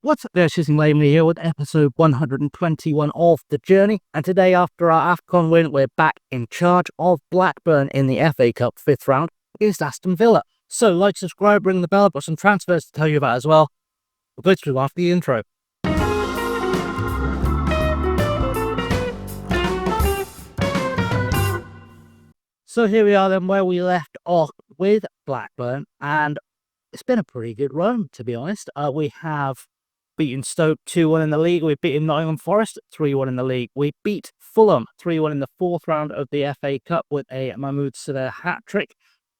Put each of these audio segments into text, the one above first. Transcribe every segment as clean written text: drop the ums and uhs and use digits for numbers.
What's up there, Chisholm Lamely here with episode 121 of The Journey. And today, after our AFCON win, we're back in charge of Blackburn in the FA Cup 5th round against Aston Villa. So, like, subscribe, ring the bell, I've got some transfers to tell you about as well. We'll go through after the intro. So here we are then, where we left off with Blackburn, and it's been a pretty good run, to be honest. We have beaten Stoke 2-1 in the league. We've beaten Nottingham Forest 3-1 in the league. We beat Fulham 3-1 in the 4th round of the FA Cup with a Mahmoud Salah hat-trick.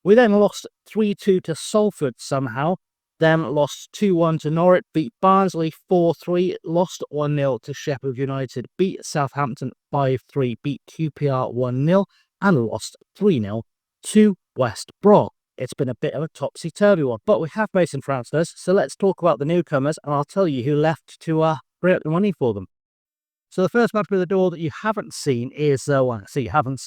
We then lost 3-2 to Salford somehow. Then lost 2-1 to Norwich, beat Barnsley 4-3, lost 1-0 to Sheffield United, beat Southampton 5-3, beat QPR 1-0, and lost 3-0 to West Brom. It's been a bit of a topsy-turvy one, but we have made some transfers, so let's talk about the newcomers, and I'll tell you who left to bring up the money for them. So the first man through the door that you haven't seen is, you have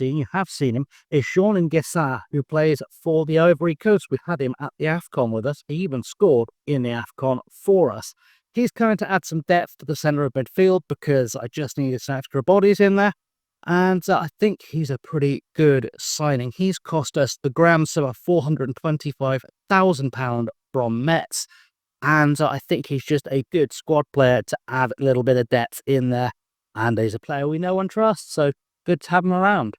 seen him, is Sean Ngesa, who plays for the Ivory Coast. We had him at the AFCON with us. He even scored in the AFCON for us. He's going to add some depth to the centre of midfield because I just needed some extra bodies in there. And I think he's a pretty good signing. He's cost us the grand sum of £425,000 from Metz. And I think he's just a good squad player to add a little bit of depth in there. And he's a player we know and trust, so good to have him around.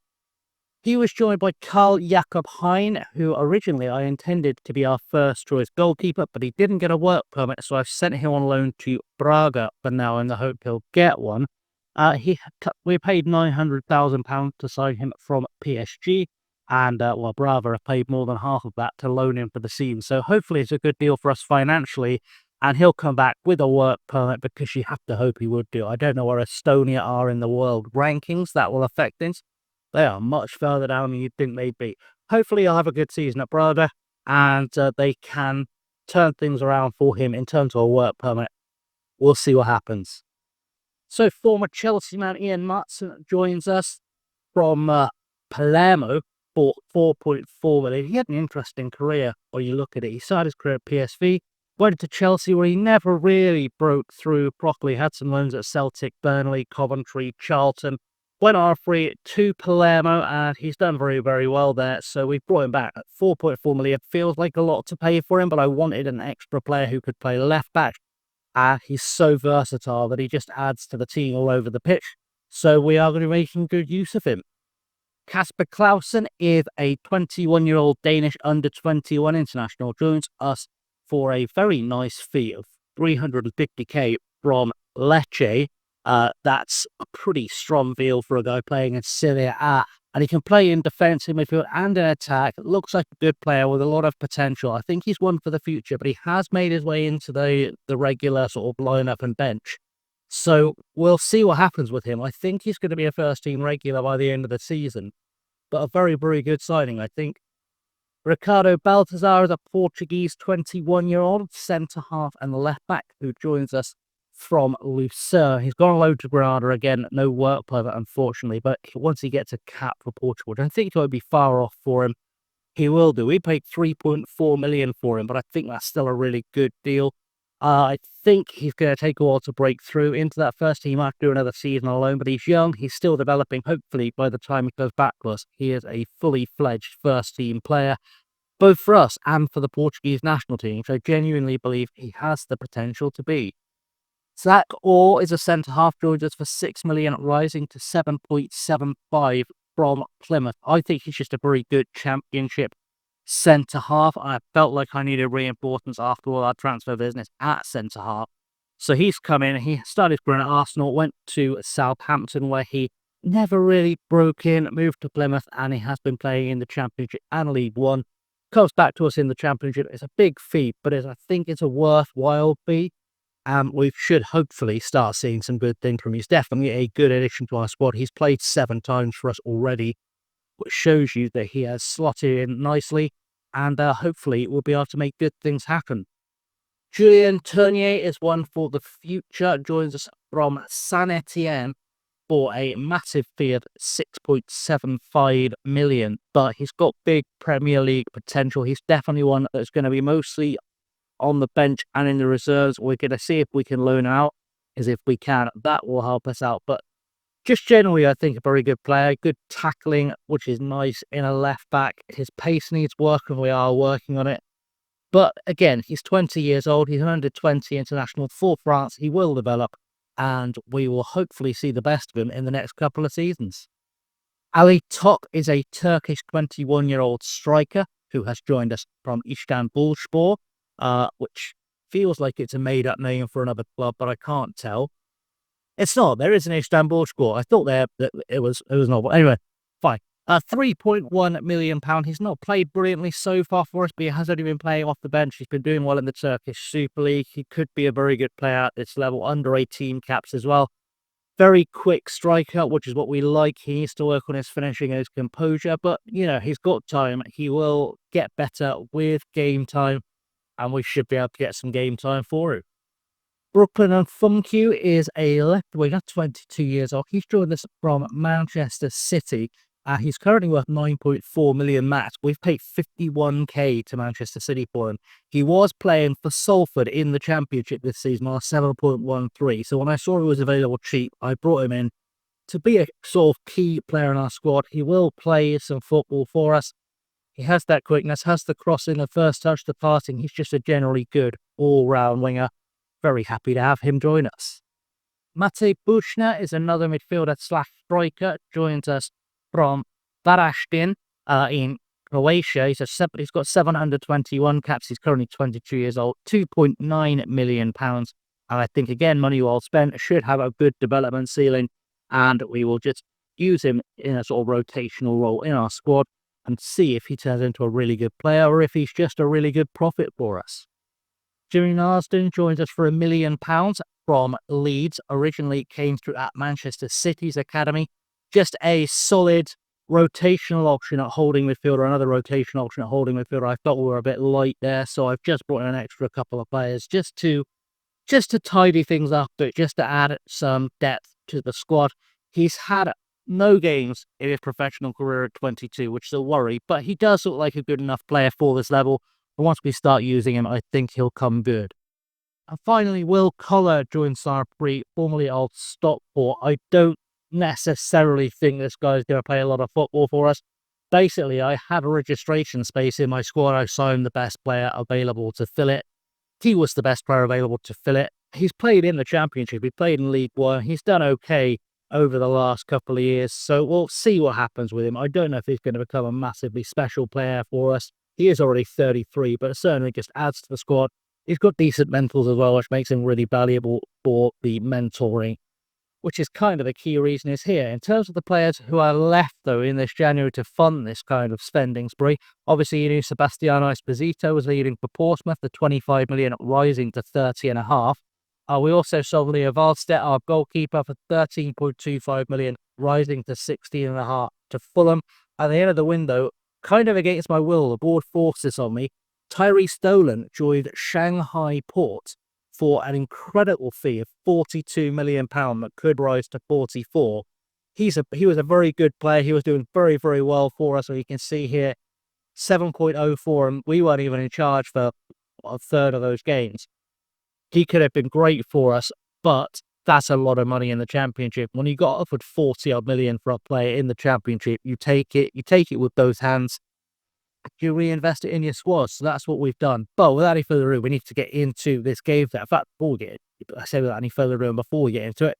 He was joined by Carl Jakob Hein, who originally I intended to be our first choice goalkeeper, but he didn't get a work permit, so I've sent him on loan to Braga for now in the hope he'll get one. We paid £900,000 to sign him from PSG, and Braga have paid more than half of that to loan him for the season. So hopefully it's a good deal for us financially, and he'll come back with a work permit because you have to hope he would do. I don't know where Estonia are in the world rankings. That will affect things. They are much further down than you'd think they'd be. Hopefully he'll have a good season at Braga, and they can turn things around for him in terms of a work permit. We'll see what happens. So former Chelsea man Ian Matson joins us from Palermo for £4.4 million. He had an interesting career when you look at it. He started his career at PSV, went to Chelsea where he never really broke through properly. Had some loans at Celtic, Burnley, Coventry, Charlton. Went on a free to Palermo, and he's done very, very well there. So we've brought him back at £4.4 million. Feels like a lot to pay for him, but I wanted an extra player who could play left back. He's so versatile that he just adds to the team all over the pitch. So we are going to be making good use of him. Kasper Clausen is a 21-year-old Danish under-21 international. Joins us for a very nice fee of $350k from Lecce. That's a pretty strong deal for a guy playing in Serie A. And he can play in defensive midfield and in attack. Looks like a good player with a lot of potential. I think he's one for the future, but he has made his way into the regular sort of lineup and bench. So we'll see what happens with him. I think he's going to be a first-team regular by the end of the season. But a very, very good signing, I think. Ricardo Baltazar is a Portuguese 21-year-old centre-half and left-back who joins us from Lucerne. He's gone on loan to Granada again. No work permit, unfortunately, but once he gets a cap for Portugal, I don't think it won't be far off for him. He will do. We paid $3.4 million for him, but I think that's still a really good deal. I think he's going to take a while to break through into that first team. He might do another season alone, but he's young. He's still developing. Hopefully, by the time he goes back to us, he is a fully fledged first-team player, both for us and for the Portuguese national team, which I genuinely believe he has the potential to be. Zach Orr is a centre-half, joins us for $6 million, rising to 7.75 from Plymouth. I think he's just a very good championship centre-half. I felt like I needed reinforcements after all our transfer business at centre-half. So he's come in, he started his career at Arsenal, went to Southampton where he never really broke in, moved to Plymouth, and he has been playing in the Championship and League One. Comes back to us in the Championship. It's a big fee, but I think it's a worthwhile fee. We should hopefully start seeing some good things from him. He's definitely a good addition to our squad. He's played 7 times for us already, which shows you that he has slotted in nicely, and hopefully we'll be able to make good things happen. Julien Tournier is one for the future, joins us from Saint Etienne for a massive fee of $6.75 million, but he's got big Premier League potential. He's definitely one that's going to be mostly on the bench and in the reserves. We're going to see if we can loan out, as if we can, that will help us out. But just generally, I think a very good player, good tackling, which is nice in a left back. His pace needs work, and we are working on it. But again, he's 20 years old. He's an under-20 international for France. He will develop, and we will hopefully see the best of him in the next couple of seasons. Ali Tok is a Turkish 21-year-old striker who has joined us from Istanbulspor, which feels like it's a made-up name for another club, but I can't tell. It's not. There is an Istanbulspor. I thought that it was not. But anyway, fine. £3.1 million. He's not played brilliantly so far for us, but he has only been playing off the bench. He's been doing well in the Turkish Super League. He could be a very good player at this level, under 18 caps as well. Very quick striker, which is what we like. He needs to work on his finishing and his composure, but, he's got time. He will get better with game time, and we should be able to get some game time for him. Brooklyn and Funkyu is a left winger, 22 years old. He's joined us from Manchester City. He's currently worth 9.4 million max. We've paid 51k to Manchester City for him. He was playing for Salford in the Championship this season on 7.13. So when I saw he was available cheap, I brought him in to be a sort of key player in our squad. He will play some football for us. He has that quickness, has the crossing, the first touch, the passing. He's just a generally good all-round winger. Very happy to have him join us. Mate Bushna is another midfielder slash striker. Joins us from Varaždin in Croatia. He's got 721 caps. He's currently 22 years old. £2.9 million. And I think, again, money well spent. Should have a good development ceiling. And we will just use him in a sort of rotational role in our squad and see if he turns into a really good player or if he's just a really good profit for us. Jimmy Narsden joins us for £1 million from Leeds. Originally came through at Manchester City's academy. Just a solid rotational option at holding midfielder, another rotational option at holding midfielder. I thought we were a bit light there, so I've just brought in an extra couple of players just to tidy things up, just to add some depth to the squad. He's had no games in his professional career at 22, which is a worry, but he does look like a good enough player for this level. And once we start using him, I think he'll come good. And finally, Will Collar joins Sarpri, formerly of Stockport. I don't necessarily think this guy's going to play a lot of football for us. Basically, I had a registration space in my squad. I signed the best player available to fill it. He was the best player available to fill it. He's played in the Championship. He played in League One. He's done okay over the last couple of years. So we'll see what happens with him. I don't know if he's going to become a massively special player for us. He is already 33, but it certainly just adds to the squad. He's got decent mentals as well, which makes him really valuable for the mentoring, which is kind of the key reason he's here. In terms of the players who are left, though, in this January to fund this kind of spending spree, obviously, Sebastiano Esposito was leading for Portsmouth, the 25 million rising to 30.5. We also sold Leo Valstedt, our goalkeeper, for 13.25 million, rising to 16.5 to Fulham. At the end of the window, kind of against my will, the board forced this on me. Tyree Stolen joined Shanghai Port for an incredible fee of £42 million that could rise to 44. He was a very good player. He was doing very, very well for us. So you can see here, 7.04, and we weren't even in charge for a third of those games. He could have been great for us, but that's a lot of money in the Championship. When you got offered 40-odd million for a player in the Championship, you take it with both hands. You reinvest it in your squad. So that's what we've done. But without any further ado, we need to get into this game. In fact, before we get into it,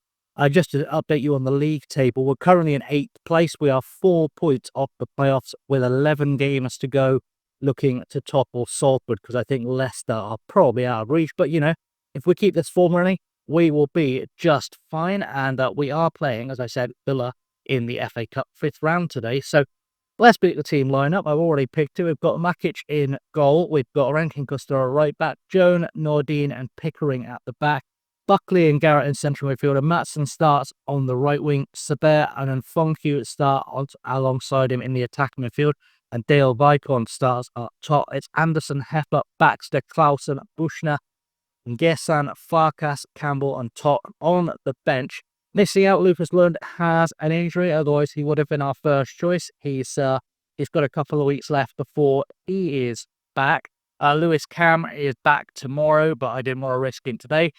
just to update you on the league table, we're currently in 8th place. We are 4 points off the playoffs with 11 games to go, looking to topple Salford, because I think Leicester are probably out of reach. But, if we keep this form running, we will be just fine. And we are playing, as I said, Villa in the FA Cup 5th round today. So let's pick the team lineup. I've already picked it. We've got Makic in goal. We've got Rankin Costero right back, Joan, Nordine and Pickering at the back. Buckley and Garrett in central midfield. Matson starts on the right wing. Saber and then Fonku start alongside him in the attacking midfield. And Dale Vicon starts up top. It's Anderson, Heffer, Baxter, Clausen, Bushner, Gessan, Farkas, Campbell and Tok on the bench. Missing out, Lucas Lund has an injury, otherwise he would have been our first choice. He's got a couple of weeks left before he is back. Lewis Cam is back tomorrow, but I didn't want to risk it today.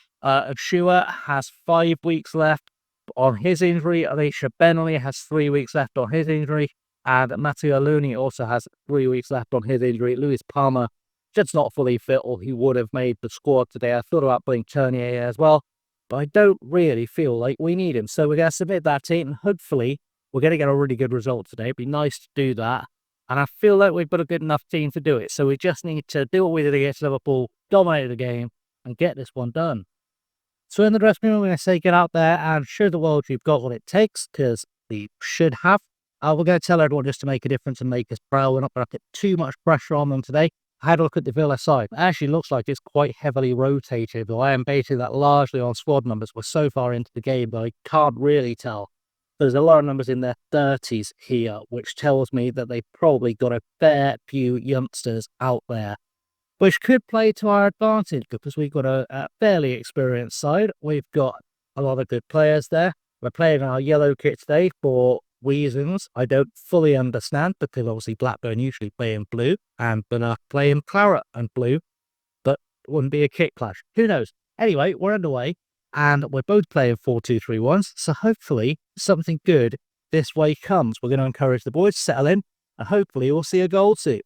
Shua has 5 weeks left on his injury. Alicia Bentley has 3 weeks left on his injury. And Matteo Looney also has 3 weeks left on his injury. Lewis Palmer just not fully fit, or he would have made the squad today. I thought about putting Turnier as well, but I don't really feel like we need him. So we're going to submit that team, and hopefully we're going to get a really good result today. It'd be nice to do that. And I feel like we've got a good enough team to do it. So we just need to do what we did against Liverpool, dominate the game, and get this one done. So in the dressing room, we're going to say get out there and show the world you've got what it takes, because we should have. We're going to tell everyone just to make a difference and make us proud. We're not going to put too much pressure on them today. I had a look at the Villa side. It actually looks like it's quite heavily rotated, though I am basing that largely on squad numbers. We're so far into the game that I can't really tell. There's a lot of numbers in their 30s here, which tells me that they've probably got a fair few youngsters out there, which could play to our advantage because we've got a fairly experienced side. We've got a lot of good players there. We're playing our yellow kit today for reasons I don't fully understand, because obviously Blackburn usually play in blue and Villa play in claret and blue, but it wouldn't be a kit clash. Who knows? Anyway, we're underway and we're both playing 4-2-3-1s, so hopefully something good this way comes. We're going to encourage the boys to settle in and hopefully we'll see a goal too.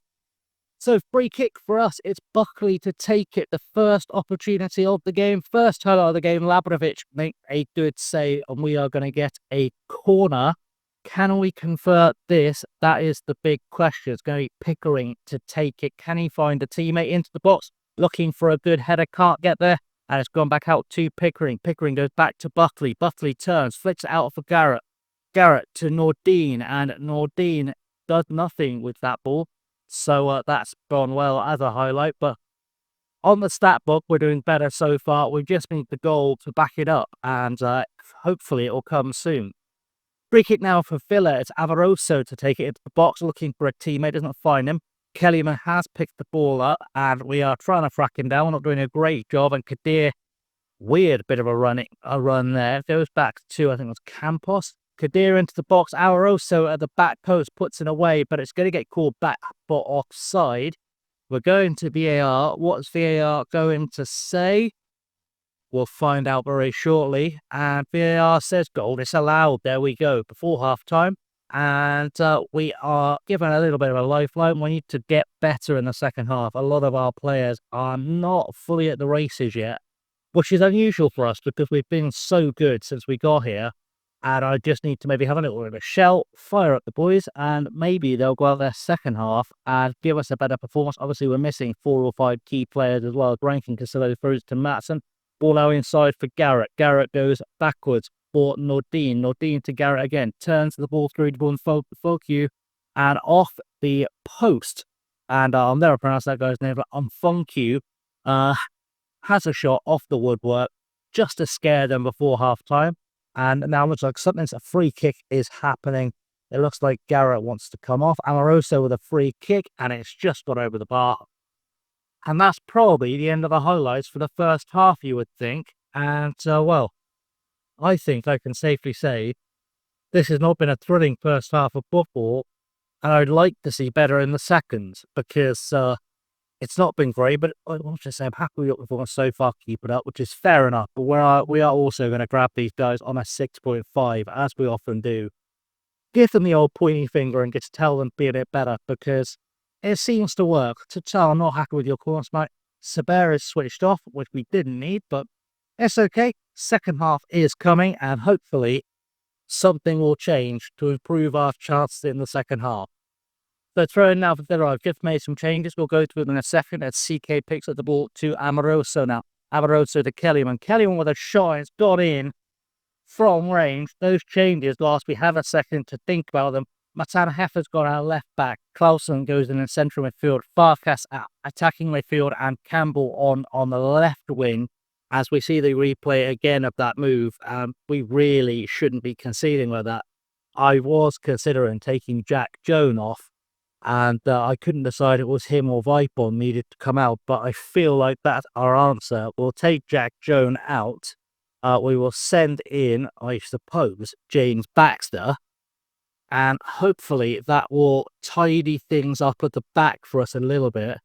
So free kick for us, it's Buckley to take it. The first opportunity of the game, first highlight of the game. Labrovic make a good save and we are going to get a corner. Can we convert this? That is the big question. It's going to be Pickering to take it. Can he find a teammate into the box? Looking for a good header, can't get there. And it's gone back out to Pickering. Pickering goes back to Buckley. Buckley turns, flicks it out for Garrett. Garrett to Nordine, and Nordine does nothing with that ball. So that's gone well as a highlight. But on the stat book, we're doing better so far. We just need the goal to back it up, and hopefully it will come soon. Free kick now for Villa. It's Avaroso to take it into the box, looking for a teammate, doesn't find him. Kellyman has picked the ball up, and we are trying to track him down. We're not doing a great job, and Kadir, weird bit of a run there. Goes back to, I think it was Campos. Kadir into the box. Avaroso at the back post puts it away, but it's going to get called back for offside. We're going to VAR. What's VAR going to say? We'll find out very shortly. And VAR says goal disallowed. There we go, before half-time. And we are given a little bit of a lifeline. We need to get better in the second half. A lot of our players are not fully at the races yet, which is unusual for us because we've been so good since we got here. And I just need to maybe have a little bit of a shell, fire up the boys, and maybe they'll go out their second half and give us a better performance. Obviously, we're missing 4 or 5 key players as well. Rankin Casillo throws to Matson. Ball out inside for Garrett. Garrett goes backwards for Nordine. Nordine to Garrett again. Turns the ball through to Foku and off the post. And I'll never pronounce that guy's name, but Umfunku has a shot off the woodwork just to scare them before half-time. And now it looks like a free kick is happening. It looks like Garrett wants to come off. Amoroso with a free kick, and it's just got over the bar. And that's probably the end of the highlights for the first half, you would think. And, well, I think I can safely say this has not been a thrilling first half of football, and I'd like to see better in the second, because it's not been great, but I want to say I'm happy with what we've done so far to keep it up, which is fair enough. But we are also going to grab these guys on a 6.5, as we often do. Give them the old pointy finger and just tell them to be a bit better, because it seems to work. I'm not happy with your course, mate. Saber is switched off, which we didn't need, but it's okay. Second half is coming, and hopefully something will change to improve our chances in the second half. So throwing now for Villa, I've just made some changes. We'll go through them in a second as CK picks up the ball to Amoroso now. Amoroso to Kellyman. Kellyman with a shot, it's got in from range. Those changes last, we have a second to think about them. Matan Heffer's gone out left back. Clausen goes in central midfield. Farkas attacking midfield, and Campbell on the left wing. As we see the replay again of that move, we really shouldn't be conceding with that. I was considering taking Jack Jones off, and I couldn't decide it was him or Vipon needed to come out, but I feel like that's our answer. We'll take Jack Jones out. We will send in, I suppose, James Baxter, and hopefully that will tidy things up at the back for us a little bit.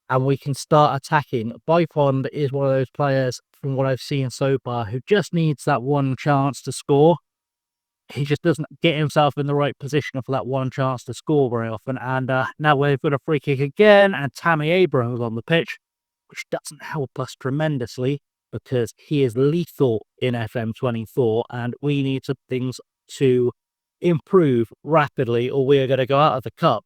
and we can start attacking. Bypond is one of those players, from what I've seen so far, who just needs that one chance to score. He just doesn't get himself in the right position for that one chance to score very often. And now we've got a free kick again, and Tammy Abrams on the pitch, which doesn't help us tremendously because he is lethal in FM24, and we need some things to improve rapidly, or we are going to go out of the cup.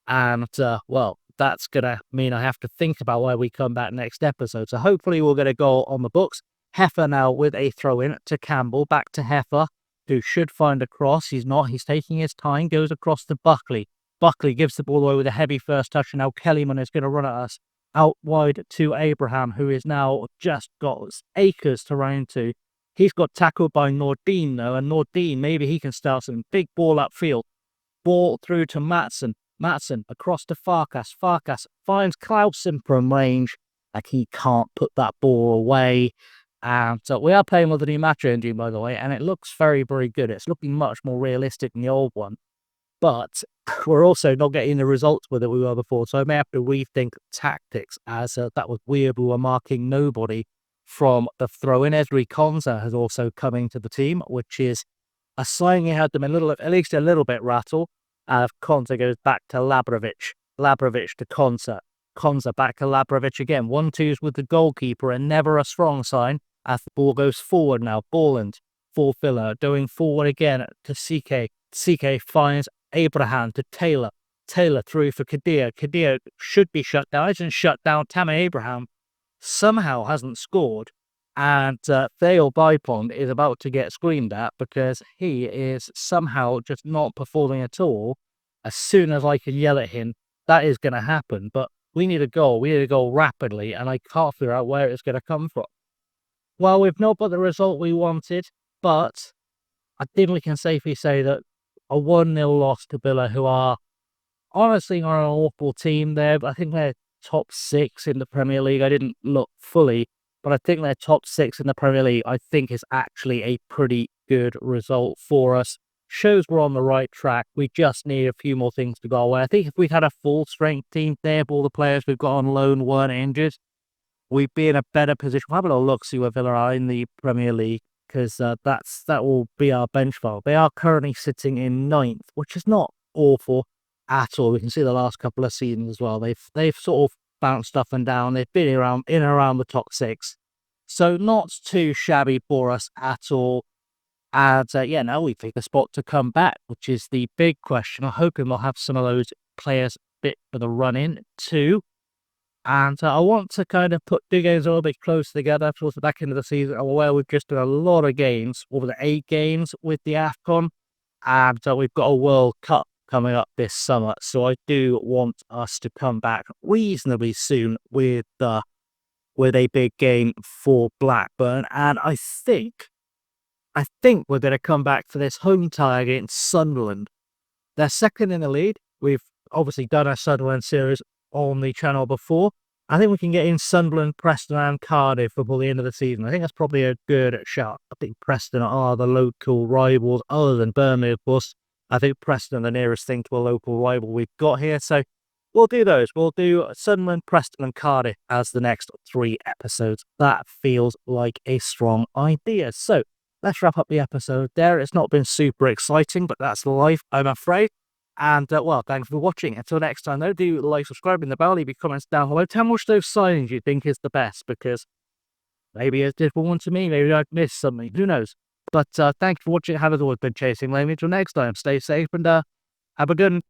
And well, that's going to mean I have to think about where we come back next episode. So hopefully we'll get a goal on the books. Heffer now with a throw-in to Campbell, back to Heffer, who should find a cross. He's not. He's taking his time, goes across to Buckley. Buckley gives the ball away with a heavy first touch, and now Kellyman is going to run at us. Out wide to Abraham, who is now just got acres to run into. He's got tackled by Nordin, though, and Nordin, maybe he can start some big ball upfield. Ball through to Matson. Matson across to Farkas. Farkas finds Clausen from range, like he can't put that ball away. And so we are playing with the new match engine, by the way, and it looks very, very good. It's looking much more realistic than the old one. But we're also not getting the results with it we were before, so I may have to rethink tactics, as that was weird. We were marking nobody from the throw-in. Esri Konza has also come into the team, which is a sign he had them at least a little bit rattled. Konza goes back to Labrovic. Labrovic to Konza. Konza back to Labrovic again. 1-2s with the goalkeeper, and never a strong sign as the ball goes forward now. Borland for Villa, going forward again to CK. CK finds Abraham to Taylor. Taylor through for Kadir. Kadir should be shut down. Isn't shut down. Tammy Abraham somehow hasn't scored. And Theo Bypond is about to get screamed at because he is somehow just not performing at all. As soon as I can yell at him, that is going to happen. But we need a goal. We need a goal rapidly, and I can't figure out where it's going to come from. Well, we've not got the result we wanted, but I think we can safely say that a 1-0 loss to Villa, who are honestly are an awful team there, but I think they're top 6 in the Premier League. I didn't look fully, but I think they're top 6 in the Premier League. I think is actually a pretty good result for us. Shows we're on the right track. We just need a few more things to go away. I think if we'd had a full-strength team there, all the players we've got on loan weren't injured, we'd be in a better position. We'll have a little look, see where Villa are in the Premier League, because that will be our benchmark. They are currently sitting in 9th, which is not awful at all. We can see the last couple of seasons as well. They've sort of bounced up and down. They've been in and around the top 6, so not too shabby for us at all. And now we think a spot to come back, which is the big question. I'm hoping we'll have some of those players fit for the run-in too. And I want to kind of put 2 games a little bit close together towards the back end of the season. I'm aware we've just done a lot of games, over the 8 games with the AFCON, and we've got a World Cup coming up this summer. So I do want us to come back reasonably soon with a big game for Blackburn. And I think we're going to come back for this home tie against Sunderland. They're second in the league. We've obviously done our Sunderland series on the channel before. I think we can get in Sunderland, Preston and Cardiff before the end of the season. I think that's probably a good shot. I think Preston are the local rivals, other than Burnley, of course. I think Preston are the nearest thing to a local rival we've got here. So we'll do those. We'll do Sunderland, Preston and Cardiff as the next 3 episodes. That feels like a strong idea. So let's wrap up the episode there. It's not been super exciting, but that's life, I'm afraid. And, thanks for watching. Until next time, though, do like, subscribe, and the bell, leave your comments down below. Tell me which of those signings you think is the best, because maybe it's different one to me. Maybe I've missed something. Who knows? But thank you for watching. Have as always been chasing lame. Until next time, stay safe and have a good one.